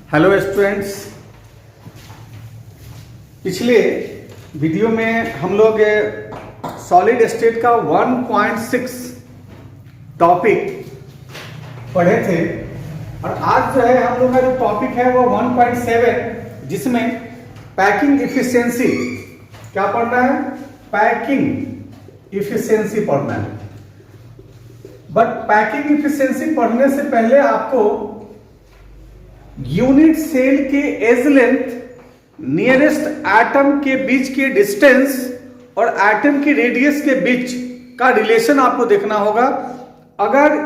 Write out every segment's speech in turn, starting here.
Hello students, पिछले video में हम लोग सॉलिड स्टेट का 1.6 टॉपिक पढ़े थे और आज जो है हम लोग का जो टॉपिक है वो 1.7 जिसमें पैकिंग इफिशिएंसी क्या पढ़ना है, पैकिंग इफिशिएंसी पढ़ना है। बट पैकिंग इफिशिएंसी पढ़ने से पहले आपको यूनिट सेल के एज लेंथ, नियरेस्ट एटम के बीच के डिस्टेंस और एटम की रेडियस के बीच का रिलेशन आपको देखना होगा। अगर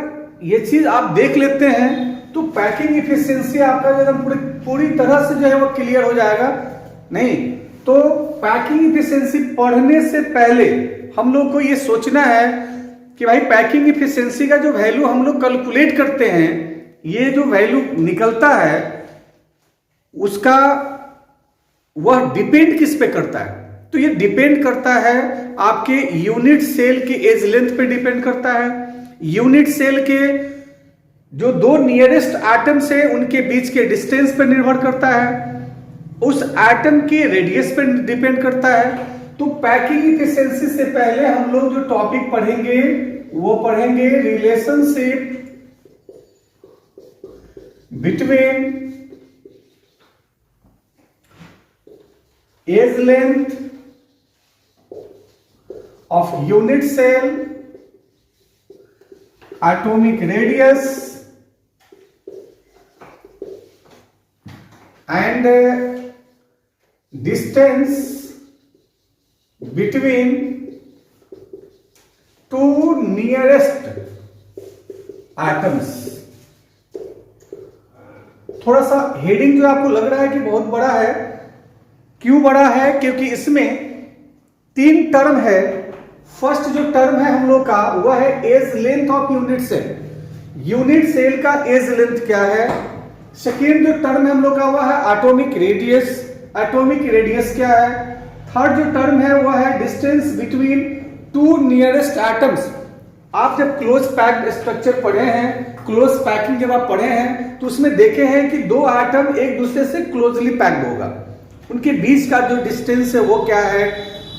ये चीज आप देख लेते हैं तो पैकिंग इफिशिएंसी आपका एकदम पूरी तरह से जो है वो क्लियर हो जाएगा। नहीं तो पैकिंग इफिशिएंसी पढ़ने से पहले हम लोग को ये सोचना है कि भाई पैकिंग इफिशिएंसी का जो वैल्यू हम लोग कैलकुलेट करते हैं, ये जो वैल्यू निकलता है उसका वह डिपेंड किस पे करता है? तो ये डिपेंड करता है आपके यूनिट सेल के एज लेंथ पे डिपेंड करता है, यूनिट सेल के जो दो नियरेस्ट एटम्स है उनके बीच के डिस्टेंस पे निर्भर करता है, उस एटम के रेडियस पे डिपेंड करता है। तो पैकिंग इफिशिएंसी से पहले हम लोग जो टॉपिक पढ़ेंगे वो पढ़ेंगे relationship between age length of unit cell, atomic radius and distance between two nearest atoms। थोड़ा सा हेडिंग जो आपको लग रहा है कि बहुत बड़ा है, क्यों बड़ा है? क्योंकि इसमें 3 टर्म है। फर्स्ट जो टर्म है हम लोग का वह है edge length of unit cell. Unit cell का एज लेंथ क्या है? सेकेंड जो टर्म है हम लोग का वह है एटॉमिक रेडियस। एटॉमिक रेडियस क्या है? थर्ड जो टर्म है वह है distance between two nearest atoms. आप जब क्लोज पैक्ड स्ट्रक्चर पढ़े हैं, क्लोज पैकिंग जब आप पढ़े हैं तो उसमें देखे हैं कि दो एटम एक दूसरे से क्लोजली पैक्ड होगा, उनके बीच का जो डिस्टेंस है वो क्या है,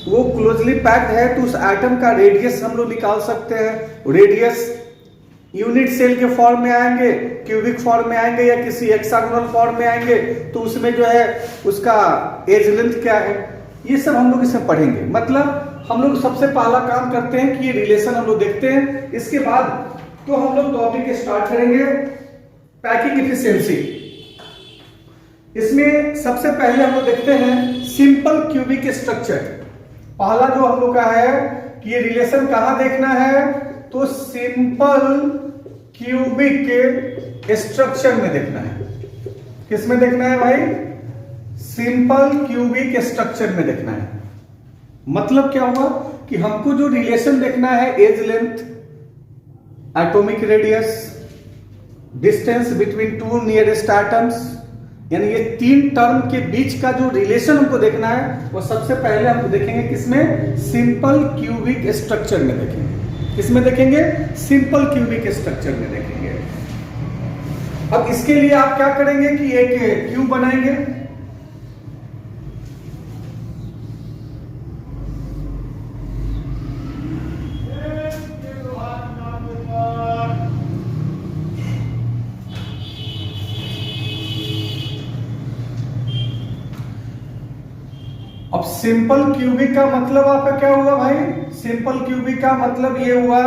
वो क्लोजली पैक्ड है। तो उस एटम का रेडियस हम लोग निकाल सकते हैं। रेडियस यूनिट सेल के फॉर्म में आएंगे, क्यूबिक फॉर्म में आएंगे या किसी हेक्सागोनल फॉर्म में आएंगे तो उसमें जो है उसका एज लेंथ क्या है, ये सब हम लोग इसमें पढ़ेंगे। मतलब हम लोग सबसे पहला काम करते हैं कि ये रिलेशन हम लोग देखते हैं, इसके बाद तो हम लोग टॉपिक स्टार्ट करेंगे पैकिंग इफिशिएंसी। इसमें सबसे पहले हम लोग देखते हैं सिंपल क्यूबिक स्ट्रक्चर। पहला जो हम लोग का है कि ये रिलेशन कहां देखना है, तो सिंपल क्यूबिक स्ट्रक्चर में देखना है। किस में देखना है भाई? सिंपल क्यूबिक स्ट्रक्चर में देखना है। मतलब क्या हुआ कि हमको जो रिलेशन देखना है edge length, atomic radius, distance between two nearest atoms, यानी ये 3 टर्म के बीच का जो रिलेशन हमको देखना है वो सबसे पहले हमको देखेंगे किसमें? सिंपल क्यूबिक स्ट्रक्चर में देखेंगे। किसमें देखेंगे? सिंपल क्यूबिक स्ट्रक्चर में देखेंगे। अब इसके लिए आप क्या करेंगे कि एक क्यूब बनाएंगे। अब सिंपल क्यूबिक का मतलब आपका क्या हुआ भाई? सिंपल क्यूबिक का मतलब ये हुआ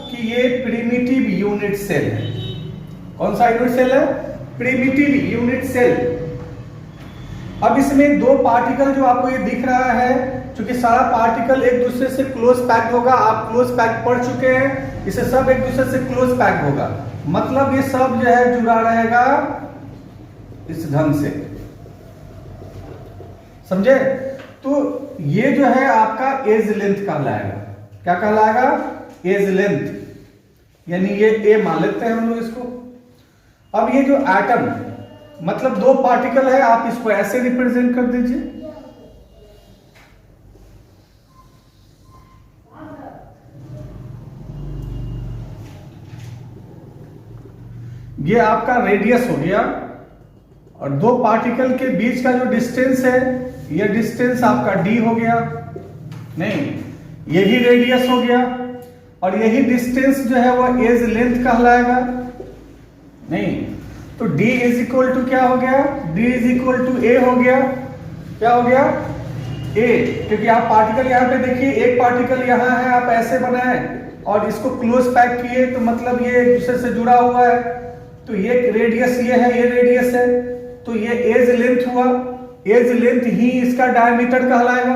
कि ये प्रिमिटिव यूनिट सेल है। कौन सा यूनिट सेल है? Primitive unit cell. अब इसमें 2 पार्टिकल जो आपको ये दिख रहा है, क्योंकि सारा पार्टिकल एक दूसरे से क्लोज पैक्ड होगा, आप क्लोज पैक्ड पढ़ चुके हैं, इसे सब एक दूसरे से क्लोज पैक्ड होगा। मतलब ये सब जो है जुड़ा रहेगा इस ढंग से, समझे? तो ये जो है आपका एज लेंथ कहलाएगा। क्या कहलाएगा? एज लेंथ, यानी ये ए मान लेते हैं हम लोग इसको। अब ये जो एटम मतलब 2 पार्टिकल है, आप इसको ऐसे रिप्रेजेंट कर दीजिए। ये आपका रेडियस हो गया और दो पार्टिकल के बीच का जो डिस्टेंस है, ये डिस्टेंस आपका d हो गया, नहीं यही रेडियस हो गया, और यही डिस्टेंस जो है वो एज लेंथ कहलाएगा, नहीं तो d इज इक्वल टू क्या हो गया, d is equal to a हो गया, क्या हो गया a, क्योंकि आप पार्टिकल यहाँ पे देखिए, एक पार्टिकल यहाँ है, आप ऐसे बनाए और इसको क्लोज पैक किए तो मतलब ये एक दूसरे से जुड़ा हुआ है, तो ये रेडियस ये है, ये रेडियस है, तो ये एज लेंथ हुआ, एज लेंथ ही इसका डायमीटर कहलाएगा।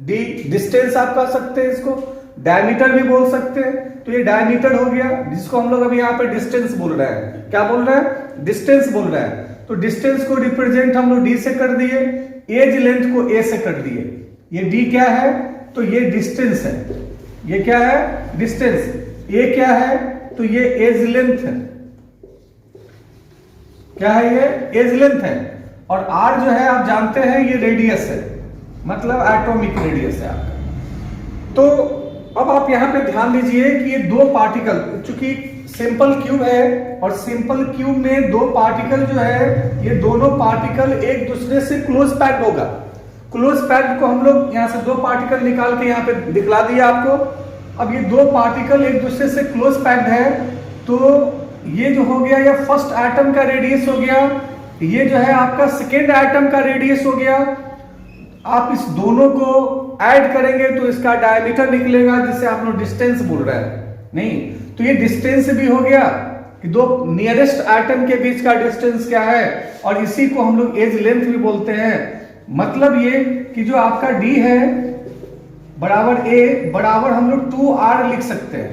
d डिस्टेंस आप कह सकते हैं, इसको डायमीटर भी बोल सकते हैं, तो ये डायमीटर हो गया, जिसको हम लोग अभी यहाँ पे डिस्टेंस बोल रहे हैं। क्या बोल रहे हैं, डिस्टेंस बोल रहे हैं। तो डिस्टेंस को रिप्रेजेंट हम लोग d से कर दिए, एज लेंथ को a से कर दिए। ये d क्या है, तो ये डिस्टेंस है, ये क्या है डिस्टेंस, a क्या है तो ये एज लेंथ है, क्या है ये एज लेंथ है, और r जो है आप जानते हैं ये रेडियस है, मतलब एटॉमिक रेडियस है आपका। तो अब आप यहां पे ध्यान दीजिए कि ये दो पार्टिकल, चूंकि सिंपल क्यूब है और सिंपल क्यूब में दो पार्टिकल जो है, ये दोनों पार्टिकल एक दूसरे से क्लोज पैक्ड होगा। क्लोज पैक्ड को हम लोग यहां से दो पार्टिकल निकाल के यहां पे दिखला दिया आपको। अब ये दो पार्टिकल एक दूसरे से क्लोज पैक्ड है, तो ये जो हो गया ये फर्स्ट एटम का रेडियस हो गया, ये जो है आपका सेकेंड एटम का रेडियस हो गया। आप इस दोनों को ऐड करेंगे तो इसका डायमीटर निकलेगा, जिसे आप लोग डिस्टेंस बोल रहे हैं, नहीं तो ये डिस्टेंस भी हो गया कि दो नियरेस्ट एटम के बीच का डिस्टेंस क्या है, और इसी को हम लोग एज लेंथ भी बोलते हैं। मतलब ये कि जो आपका d है बराबर a बराबर हम लोग 2r लिख सकते हैं।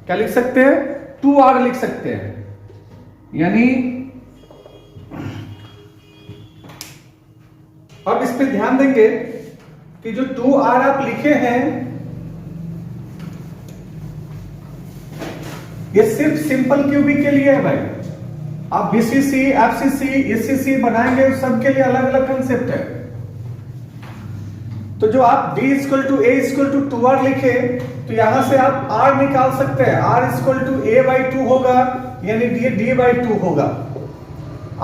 क्या लिख सकते हैं, 2r लिख सकते हैं, यानी अब इस पे ध्यान देंगे कि जो 2r आप लिखे हैं, ये सिर्फ सिंपल क्यूबिक के लिए है भाई। आप बीसीसी, एफसीसी, ईसीसी बनाएंगे सब के लिए अलग अलग कंसेप्ट है। तो जो आप d equal to a equal to 2r लिखे, तो यहां से आप r निकाल सकते हैं, r equal to a by 2 होगा, यानी d बाई 2 होगा।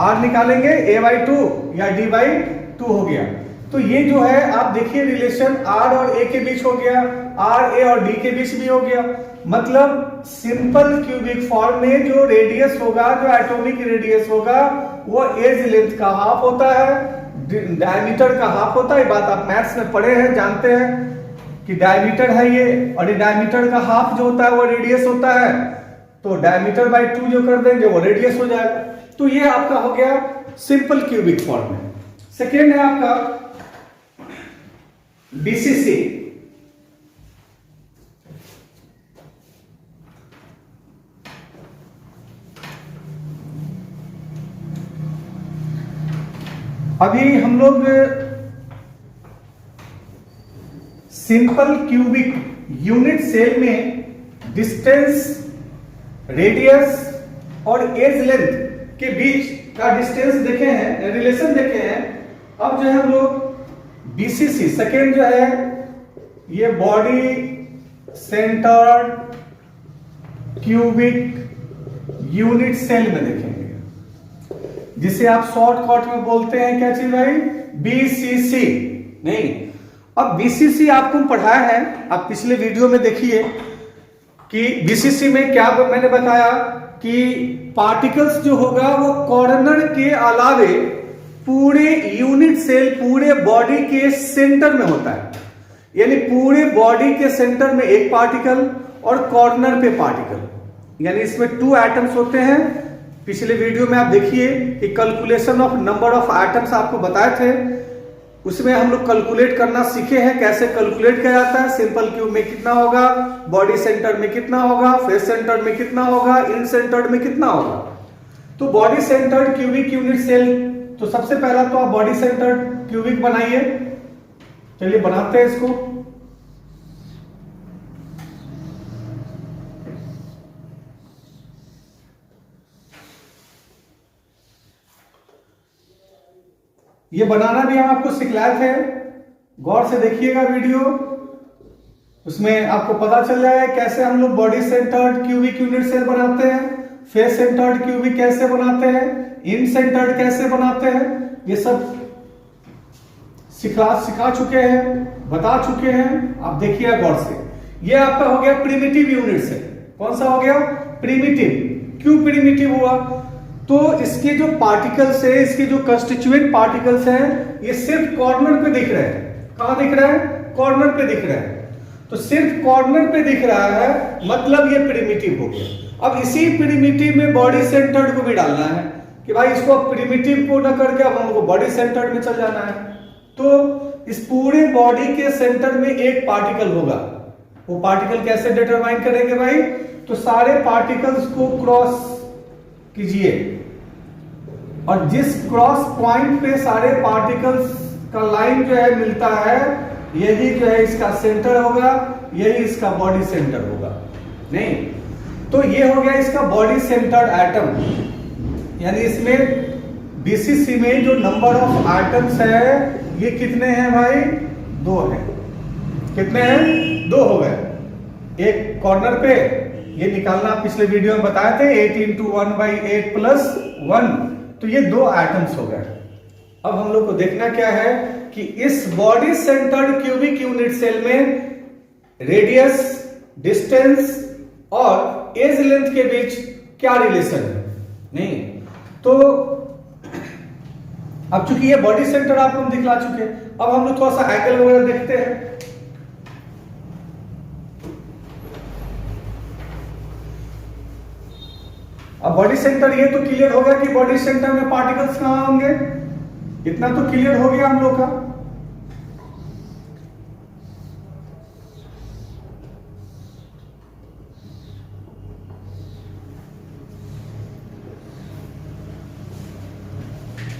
r निकालेंगे a बाई 2 या d बाई 2 हो गया। तो ये जो है आप देखिए रिलेशन r और a के बीच हो गया, r a और d के बीच भी हो गया। मतलब सिंपल क्यूबिक फॉर्म में जो रेडियस होगा, जो एटॉमिक रेडियस होगा, वो एज लेंथ का हाफ होता है, डायमीटर का हाफ होता है। बात आप मैथ्स में पढ़े हैं, जानते हैं कि डायमीटर है ये, और ये डायमीटर का हाफ जो होता है वो रेडियस होता है, तो डायमीटर बाई 2 जो कर देंगे वो रेडियस हो जाएगा। तो ये आपका हो गया सिंपल क्यूबिक फॉर्म में। सेकेंड है आपका बीसीसी। अभी हम लोग सिंपल क्यूबिक यूनिट सेल में डिस्टेंस, रेडियस और एज लेंथ के बीच का डिस्टेंस देखे हैं, रिलेशन देखे हैं। अब जो है हम लोग बीसीसी सेकेंड जो है, ये body centred cubic unit cell में देखेंगे, जिसे आप शॉर्टकट में बोलते हैं क्या चीज भाई, बीसीसी। नहीं, अब बीसीसी आपको पढ़ाया है, आप पिछले वीडियो में देखिए कि बीसीसी में क्या मैंने बताया कि पार्टिकल्स जो होगा वो कॉर्नर के अलावे पूरे यूनिट सेल, पूरे बॉडी के सेंटर में होता है। यानी पूरे बॉडी के सेंटर में एक पार्टिकल और कॉर्नर पे पार्टिकल, यानी इसमें 2 एटम्स होते हैं। पिछले वीडियो में आप देखिए कि calculation of number of atoms आपको बताए थे, उसमें हम लोग कैलकुलेट करना सीखे हैं, कैसे कैलकुलेट किया जाता है। सिंपल क्यूब में कितना होगा, बॉडी सेंटर में कितना होगा, फेस सेंटर में कितना होगा, इन सेंटर में कितना होगा। तो body centred cubic unit cell, तो सबसे पहला तो आप बॉडी सेंटर्ड क्यूबिक बनाइए। चलिए बनाते हैं इसको। ये बनाना भी हम आपको सिखलाए थे, गौर से देखिएगा वीडियो, उसमें आपको पता चल जाए कैसे हम लोग body centred cubic unit cell बनाते हैं, फेस सेंटर्ड क्यूबिक कैसे बनाते हैं, इन सेंटर्ड कैसे बनाते हैं ये सब सिखा चुके हैं, बता चुके हैं। आप देखिए गौर से, ये आपका हो गया प्रिमिटिव यूनिट सेल। कौन सा हो गया? प्रिमिटिव। क्यों प्रिमिटिव हुआ? तो इसके जो पार्टिकल्स है, इसके जो कंस्टिट्यूएंट पार्टिकल्स हैं, ये सिर्फ कॉर्नर पे दिख रहे हैं। कहां दिख रहा है? कॉर्नर पे दिख रहा है। तो सिर्फ कॉर्नर पे दिख रहा है, मतलब ये प्रिमिटिव हो गया। अब इसी प्रिमिटिव में बॉडी सेंटर्ड को भी डालना है कि भाई इसको प्रिमिटिव को न करके अब हमको बॉडी सेंटर्ड में चल जाना है। तो इस पूरे बॉडी के सेंटर में एक पार्टिकल होगा। वो पार्टिकल कैसे डिटरमाइन करेंगे भाई? तो सारे पार्टिकल्स को क्रॉस कीजिए और जिस क्रॉस पॉइंट पे सारे पार्टिकल्स का लाइन जो है मिलता है, यही जो है इसका सेंटर होगा, यही इसका बॉडी सेंटर होगा। नहीं तो ये हो गया इसका बॉडी सेंटर्ड एटम। यानी इसमें बीसीसी में जो नंबर ऑफ एटम्स है ये कितने हैं भाई? 2 हैं। कितने हैं? 2 हो गए। एक कॉर्नर पे ये निकालना पिछले वीडियो में बताए थे, 8 × 1/8 + 1। तो ये 2 एटम्स हो गए। अब हम लोग को देखना क्या है कि इस body centred cubic unit cell में रेडियस, डिस्टेंस और एज लेंथ के बीच क्या रिलेशन है। नहीं तो अब चूंकि ये बॉडी सेंटर आपको हम दिखला चुके, अब हम लोग थोड़ा सा एंगल वगैरह देखते हैं। अब बॉडी सेंटर ये तो क्लियर हो गया कि बॉडी सेंटर में पार्टिकल्स कहां होंगे, इतना तो क्लियर हो गया हम लोग का।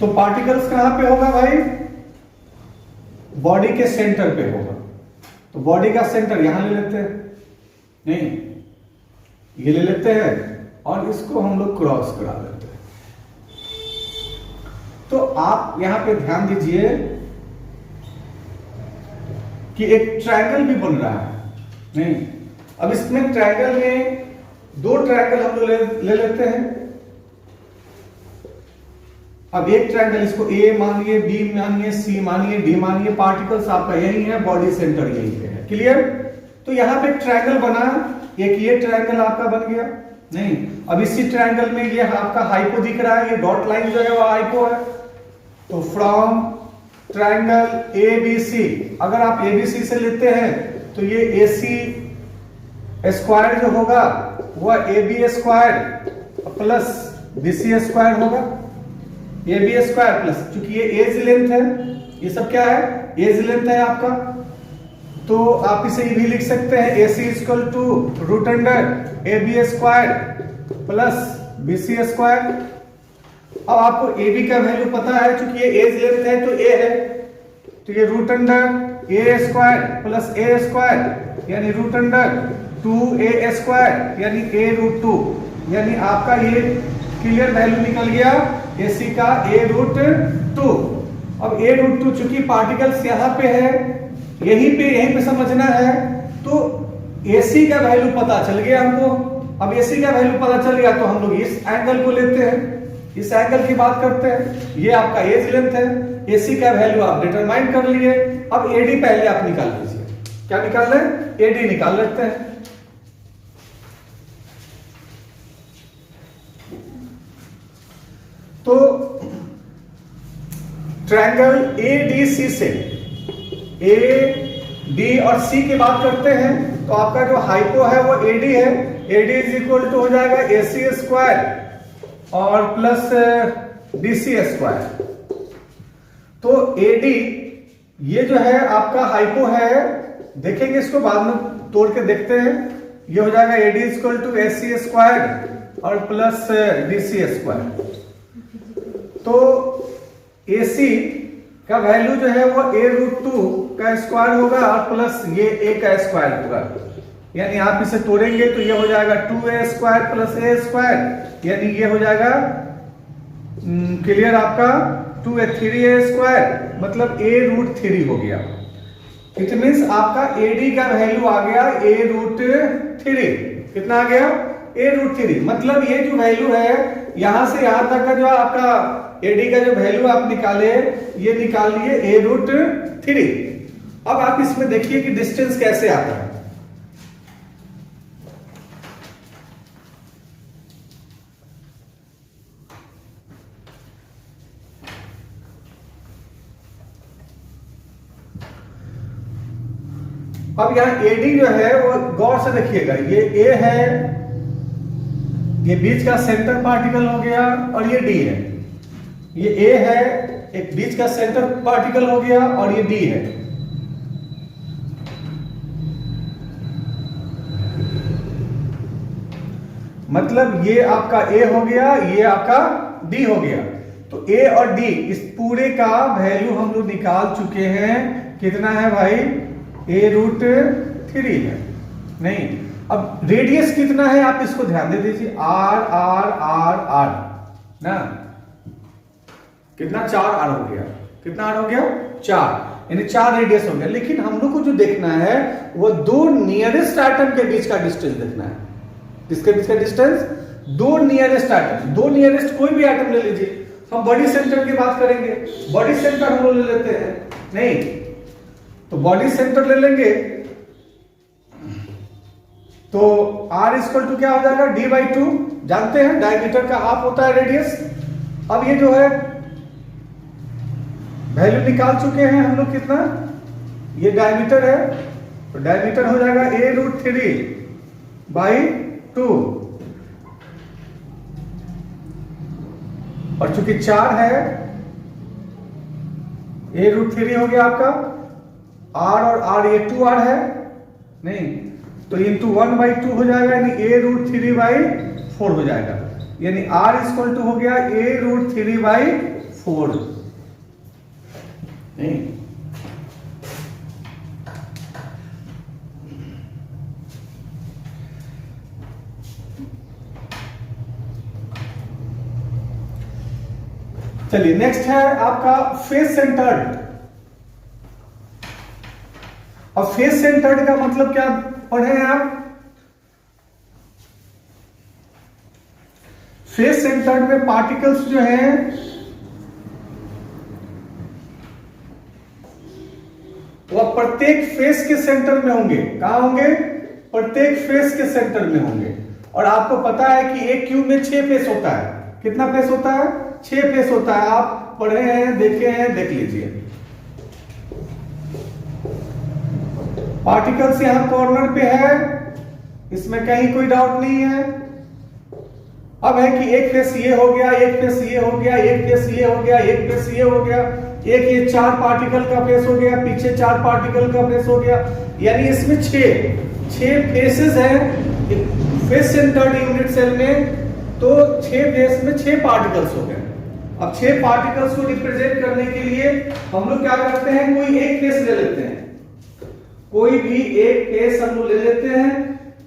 तो पार्टिकल्स कहां पे होगा भाई? बॉडी के सेंटर पे होगा। तो बॉडी का सेंटर यहां ले लेते हैं, नहीं ये ले लेते हैं और इसको हम लोग क्रॉस करा देते हैं। तो आप यहां पे ध्यान दीजिए कि एक ट्रायंगल भी बन रहा है। नहीं अब इसमें ट्रायंगल में 2 ट्रायंगल हम लोग ले लेते हैं। अब एक ट्रायंगल इसको ए मानिए, बी मानिए, सी मानिए, डी मानिए, पार्टिकल्स आपका यही है, बॉडी सेंटर यही पे है। क्लियर? तो यहां पे ट्रायंगल बना, एक ये ट्रायंगल आपका बन गया। नहीं अब इसी ट्रायंगल में ये आपका हाइपो दिख रहा है, ये डॉट लाइन जो है वो हाइपो है। तो फ्रॉम ट्रायंगल एबीसी, अगर आप एबीसी से लेते हैं तो ये एसी स्क्वायर जो होगा वह AB square plus BC square होगा। AB स्क्वायर प्लस, चूंकि ये एज लेंथ है, ये सब क्या है? एज लेंथ है आपका। तो आप इसे भी लिख सकते हैं AC = √AB square plus BC square. अब आपको AB का वैल्यू पता है, चूंकि ये एज लेंथ है तो A है, तो ये √A square plus A square यानी √2A स्क्वायर यानी A√2, यानी आपका ये क्लियर वैल्यू निकल गया AC का A√2। अब A√2 चूंकि पार्टिकल्स यहां पे है, यहीं पे समझना है, तो AC का वैल्यू पता चल गया हमको। अब AC का वैल्यू पता चल गया तो हम लोग इस एंगल को लेते हैं, इस एंगल की बात करते हैं। ये आपका एज लेंथ है, AC का वैल्यू आप डिटरमाइन कर लिए। अब AD पहले आप निकाल लीजिए। क्या निकाल रहे हैं? AD निकाल लेते हैं। तो ट्रायंगल ADC से A, D और C की बात करते हैं, तो आपका जो हाइपो है वो AD है। AD = हो जाएगा AC स्क्वायर और प्लस BC स्क्वायर। तो AD ये जो है आपका हाइपो है, देखेंगे इसको बाद में तोड़ के देखते हैं। ये हो जाएगा AD = AC स्क्वायर और प्लस BC स्क्वायर। तो AC का वैल्यू जो है वो A√2 का स्क्वायर होगा और प्लस ये A का स्क्वायर होगा। यानी आप इसे तोड़ेंगे तो ये हो जाएगा 2A square plus A square, यानी ये हो जाएगा क्लियर आपका 3A स्क्वायर, मतलब A√3 हो गया। इट मीन्स आपका AD का वैल्यू आ गया A√3। कितना आ गया? a√3। मतलब ये जो वैल्यू है यहां से यहां तक का जो आपका AD का जो वैल्यू आप निकाले, ये निकाल लिए a√3। अब आप इसमें देखिए कि डिस्टेंस कैसे आता है। अब यहां AD जो है वो गौर से देखिएगा, ये A है, ये बीच का सेंटर पार्टिकल हो गया, और ये D है। ये A है, एक बीच का सेंटर पार्टिकल हो गया, और ये D है। मतलब ये आपका A हो गया, ये आपका D हो गया। तो A और D इस पूरे का वैल्यू हम लोग निकाल चुके हैं। कितना है भाई? a√3 है। नहीं, अब रेडियस कितना है आप इसको ध्यान दे दीजिए। R ना, कितना? 4R हो गया। कितना R हो गया? 4, यानी 4 रेडियस हो गया। लेकिन हम लोग को जो देखना है वो दो नियरेस्ट एटम के बीच का डिस्टेंस देखना है। किसके बीच का डिस्टेंस? दो नियरेस्ट एटम। दो नियरेस्ट कोई भी एटम ले लीजिए। हम बॉडी सेंटर की बात करेंगे, बॉडी सेंटर हम लोग ले लेते हैं। नहीं, तो बॉडी सेंटर ले लेंगे तो R इक्वल टू क्या हो जाएगा? D/2। जानते हैं डायमीटर का हाफ होता है रेडियस। अब ये जो है वैल्यू निकाल चुके हैं हम लोग। कितना? ये डायमीटर है, तो डायमीटर हो जाएगा a√3/2। और चूंकि 4 है, a√3 हो गया आपका। R और R, ये 2R है। नहीं, तो इंटू 1/2 हो जाएगा, यानी a√3/4 हो जाएगा। यानी R इक्वल टू हो गया a√3/4। नहीं, चलिए नेक्स्ट है आपका फेस सेंटर्ड। अब फेस सेंटर्ड का मतलब क्या पढ़े हैं आप? फेस सेंटर्ड में पार्टिकल्स जो हैं वह प्रत्येक फेस के सेंटर में होंगे। कहां होंगे? प्रत्येक फेस के सेंटर में होंगे। और आपको पता है कि एक क्यूब में 6 फेस होता है। कितना फेस होता है? 6 फेस होता है। आप पढ़े हैं, देखे हैं, देख लीजिए। पार्टिकल्स यहां कॉर्नर पे है, इसमें कहीं कोई डाउट नहीं है। अब है कि एक फेस ये हो गया, एक फेस ये हो गया, एक फेस ये हो गया, एक फेस ये हो गया, एक ये 4 पार्टिकल का फेस हो गया, पीछे 4 पार्टिकल का फेस हो गया। यानी इसमें 6 फेसेस हैं फेस सेंटर्ड यूनिट सेल में। तो 6 फेस में 6 पार्टिकल्स हो गए। अब 6 पार्टिकल्स को रिप्रेजेंट करने के लिए हम लोग क्या करते हैं? कोई एक फेस ले लेते हैं। कोई भी एक फेस हम लोग ले लेते हैं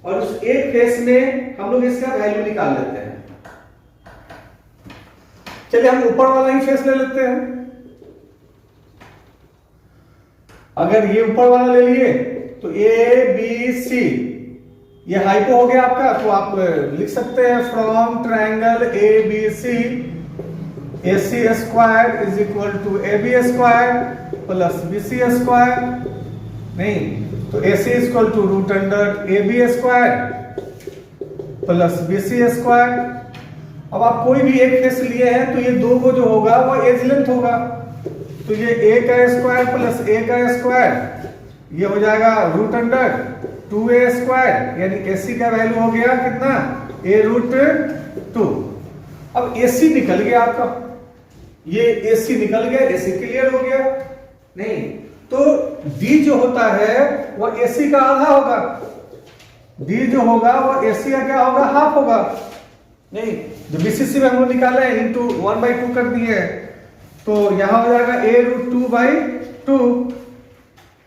और उस एक फेस में हम लोग इसका वैल्यू निकाल लेते हैं। चलिए हम ऊपर वाला ही फेस ले लेते हैं। अगर ये ऊपर वाला ले लिए तो ABC, ये हाइपो हो गया आपका। तो आप लिख सकते हैं from triangle ABC AC² is equal to AB² plus BC²। नहीं, तो AC equal to √AB² plus BC²। अब आप कोई भी एक फेस लिए हैं तो ये दो को जो होगा वो एज लेंथ होगा। तो ये A² प्लस A², ये हो जाएगा √2A², यानी AC का वैल्यू हो गया कितना? a√2। अब AC निकल गया आपका, ये AC निकल गया, AC क्लियर हो गया। नहीं, तो D जो होता है वो AC का आधा होगा। D जो होगा वो AC का क्या होगा? हाफ होगा। नहीं, जो BCC में हम लोग निकाले हैं इंटू 1/2 कर दिए हैं, तो यहां हो जाएगा a√2/2।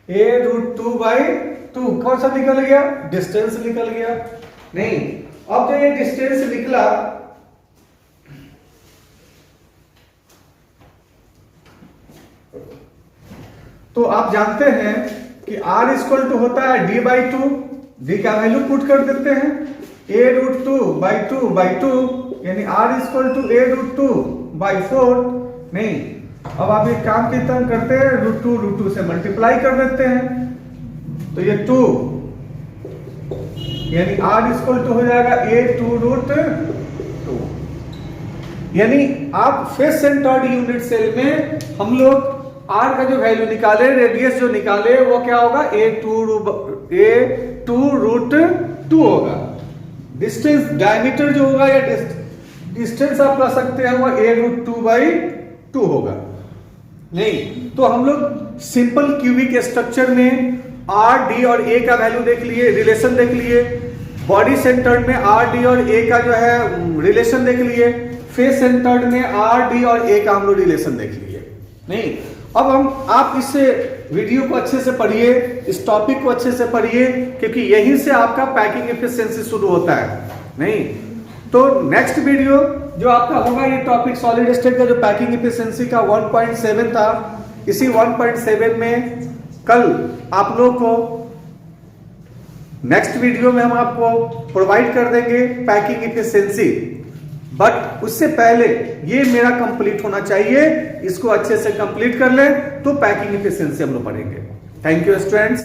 a√2/2 कौन सा निकल गया? डिस्टेंस निकल गया। नहीं, अब जो ये डिस्टेंस निकला तो आप जानते हैं कि R इक्वल टू होता है D/2। D का वैल्यू पुट कर देते हैं। a√2/2 यानी r = a√2/4 नहीं। अब आप एक काम की तरह करते हैं, √2 से मल्टीप्लाई कर देते हैं तो ये 2 यानी r = हो जाएगा a2√2। यानी आप फेस सेंटर्ड यूनिट सेल में हम लोग r का जो वैल्यू निकाले, रेडियस जो निकाले वो क्या होगा, a2√2 होगा। डिस्टेंस डायमीटर जो होगा या डिस्टेंस आप कह सकते हैं वो a√2/2 होगा। नहीं तो हम लोग सिंपल क्यूबिक स्ट्रक्चर में r, d और a का वैल्यू देख लिए, रिलेशन देख लिए। बॉडी सेंटर्ड में r, d और a का जो है रिलेशन देख लिए। फेस सेंटर्ड में r, d और a का हम लोग रिलेशन देख लिए। नहीं अब आप इस वीडियो को अच्छे से पढ़िए, इस टॉपिक को अच्छे से पढ़िए, क्योंकि यहीं से आपका पैकिंग एफिशिएंसी शुरू होता है। नहीं तो नेक्स्ट वीडियो जो आपका होगा ये टॉपिक सॉलिड स्टेट का जो पैकिंग एफिशिएंसी का 1.7 था, इसी 1.7 में कल आप लोग को नेक्स्ट वीडियो में हम आपको प्रोवाइड कर देंगे पैकिंग एफिशिएंसी। बट उससे पहले ये मेरा कंप्लीट होना चाहिए, इसको अच्छे से कंप्लीट कर ले तो पैकिंग एफिशिएंसी हम लोग पढ़ेंगे। Thank you students.